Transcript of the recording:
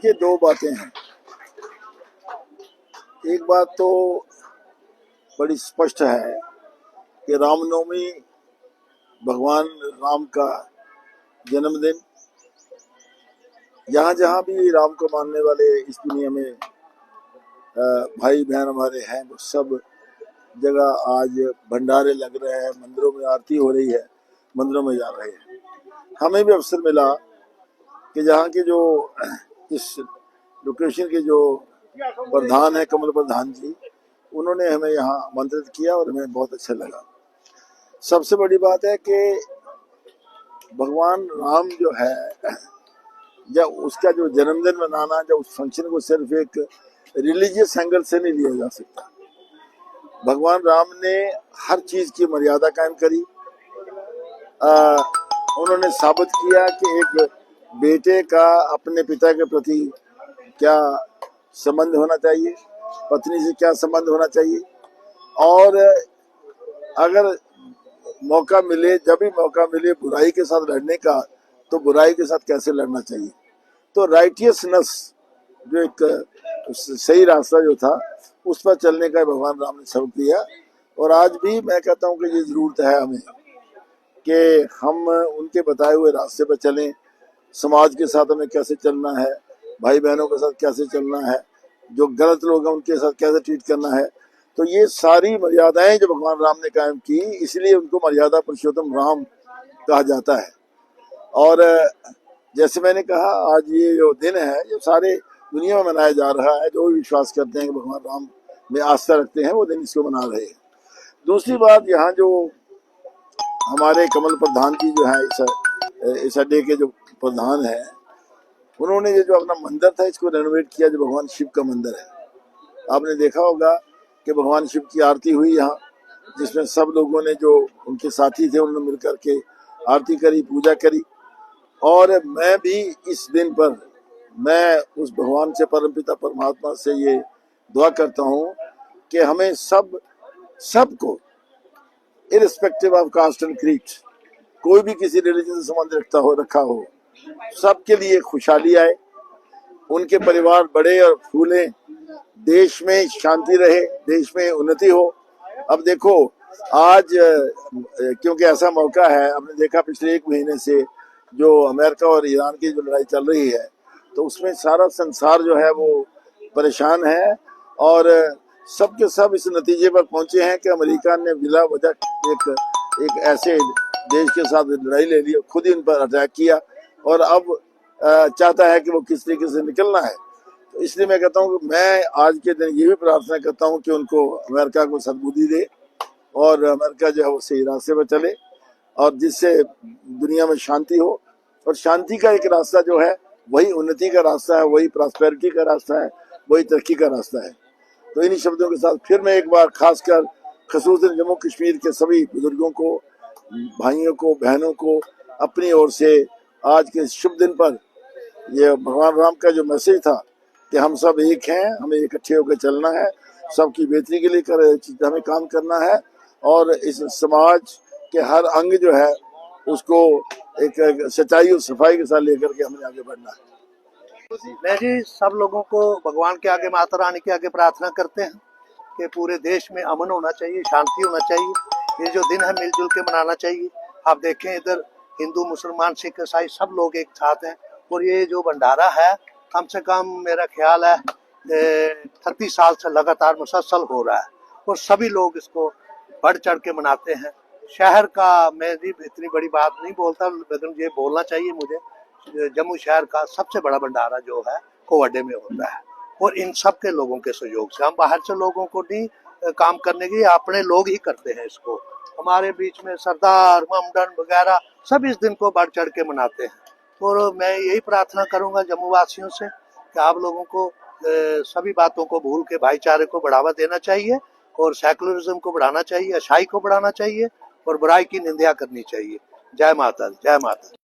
देखिए, दो बातें हैं। एक बात तो बड़ी स्पष्ट है कि रामनवमी भगवान राम का जन्मदिन, जहाँ जहाँ भी राम को मानने वाले इस दुनिया में भाई बहन हमारे हैं, वो सब जगह आज भंडारे लग रहे हैं, मंदिरों में आरती हो रही है, मंदिरों में जा रहे हैं। हमें भी अवसर मिला कि जहाँ के जो इस लोकेशन के जो प्रधान है, कमल प्रधान जी, उन्होंने हमें यहाँ आमंत्रित किया और हमें बहुत अच्छा लगा। सबसे बड़ी बात है कि भगवान राम जो है, जब उसका जो जन्मदिन मनाना, जब उस फंक्शन को सिर्फ एक रिलीजियस एंगल से नहीं लिया जा सकता। भगवान राम ने हर चीज की मर्यादा कायम करी। उन्होंने साबित किया कि एक बेटे का अपने पिता के प्रति क्या संबंध होना चाहिए, पत्नी से क्या संबंध होना चाहिए, और अगर मौका मिले, जब भी मौका मिले बुराई के साथ लड़ने का, तो बुराई के साथ कैसे लड़ना चाहिए। तो राइटियसनेस, जो एक सही रास्ता जो था, उस पर चलने का भगवान राम ने सबक दिया। और आज भी मैं कहता हूँ कि ये जरूरत है हमें कि हम उनके बताए हुए रास्ते पर चलें। समाज के साथ हमें कैसे चलना है, भाई बहनों के साथ कैसे चलना है, जो गलत लोग हैं उनके साथ कैसे ट्रीट करना है। तो ये सारी मर्यादाएं जो भगवान राम ने कायम की, इसलिए उनको मर्यादा पुरुषोत्तम राम कहा जाता है। और जैसे मैंने कहा, आज ये जो दिन है, जो सारे दुनिया में मनाया जा रहा है, जो भी विश्वास करते हैं कि भगवान राम में आस्था रखते हैं, वो दिन इसको मना रहे हैं। दूसरी बात, यहाँ जो हमारे कमल प्रधान जी जो है, इस अड्डे के जो प्रधान है, उन्होंने ये जो अपना मंदिर था, इसको रेनोवेट किया, जो भगवान शिव का मंदिर है। आपने देखा होगा कि भगवान शिव की आरती हुई यहाँ, जिसमें सब लोगों ने, जो उनके साथी थे, उन्होंने मिलकर के आरती करी, पूजा करी। और मैं भी इस दिन पर मैं उस भगवान से, परमपिता परमात्मा से ये दुआ करता हूँ कि हमें सबको irrespective of caste and creed, कोई भी किसी रिलीजन से संबंध रखा हो, सबके लिए खुशहाली आए, उनके परिवार बढ़े और फूले, देश में शांति रहे, देश में उन्नति हो। अब देखो, आज क्योंकि ऐसा मौका है, हमने देखा पिछले 1 महीने से जो अमेरिका और ईरान की जो लड़ाई चल रही है, तो उसमें सारा संसार जो है वो परेशान है। और सब के सब इस नतीजे पर पहुंचे हैं कि अमेरिका ने बिला वजह एक ऐसे देश के साथ लड़ाई ले ली, खुद ही उन पर अटैक किया, और अब चाहता है कि वो किस तरीके से निकलना है। तो इसलिए मैं कहता हूँ कि मैं आज के दिन ये भी प्रार्थना करता हूँ कि उनको, अमेरिका को सद्बुद्धि दे और अमेरिका जो है वो सही रास्ते पर चले, और जिससे दुनिया में शांति हो। और शांति का एक रास्ता जो है, वही उन्नति का रास्ता है, वही प्रॉस्पेरिटी का रास्ता है, वही तरक्की का रास्ता है। तो इन्हीं शब्दों के साथ फिर मैं एक बार खासकर खसूसन जम्मू कश्मीर के सभी बुजुर्गों को, भाइयों को, बहनों को अपनी ओर से आज के शुभ दिन पर ये भगवान राम का जो मैसेज था कि हम सब एक हैं, हमें इकट्ठे होकर चलना है, सबकी बेहतरी के लिए हमें काम करना है, और इस समाज के हर अंग जो है उसको एक सच्चाई और सफाई के साथ लेकर के हमें आगे बढ़ना है। मैं जी सब लोगों को भगवान के आगे, माता रानी के आगे प्रार्थना करते हैं कि पूरे देश में अमन होना चाहिए, शांति होना चाहिए। ये जो दिन है मिलजुल के मनाना चाहिए। आप देखें, इधर हिंदू, मुसलमान, सिख, ईसाई सब लोग एक साथ हैं। और ये जो भंडारा है, कम से कम मेरा ख्याल है 30 साल से लगातार मुसलसल हो रहा है, और सभी लोग इसको बढ़ चढ़ के मनाते हैं। शहर का मैं भी इतनी बड़ी बात नहीं बोलता, लेकिन ये बोलना चाहिए मुझे, जम्मू शहर का सबसे बड़ा भंडारा जो है कोवड्डे में होता है। और इन सब के लोगों के सहयोग से, हम बाहर से लोगों को नहीं काम करने की, अपने लोग ही करते हैं इसको। हमारे बीच में सरदार, ममडन वगैरह सब इस दिन को बढ़ चढ़ के मनाते हैं। और मैं यही प्रार्थना करूंगा जम्मू वासियों से कि आप लोगों को सभी बातों को भूल के भाईचारे को बढ़ावा देना चाहिए, और सेकुलरिज्म को बढ़ाना चाहिए, अच्छाई को बढ़ाना चाहिए, और बुराई की निंदा करनी चाहिए। जय माता दी, जय माता दी।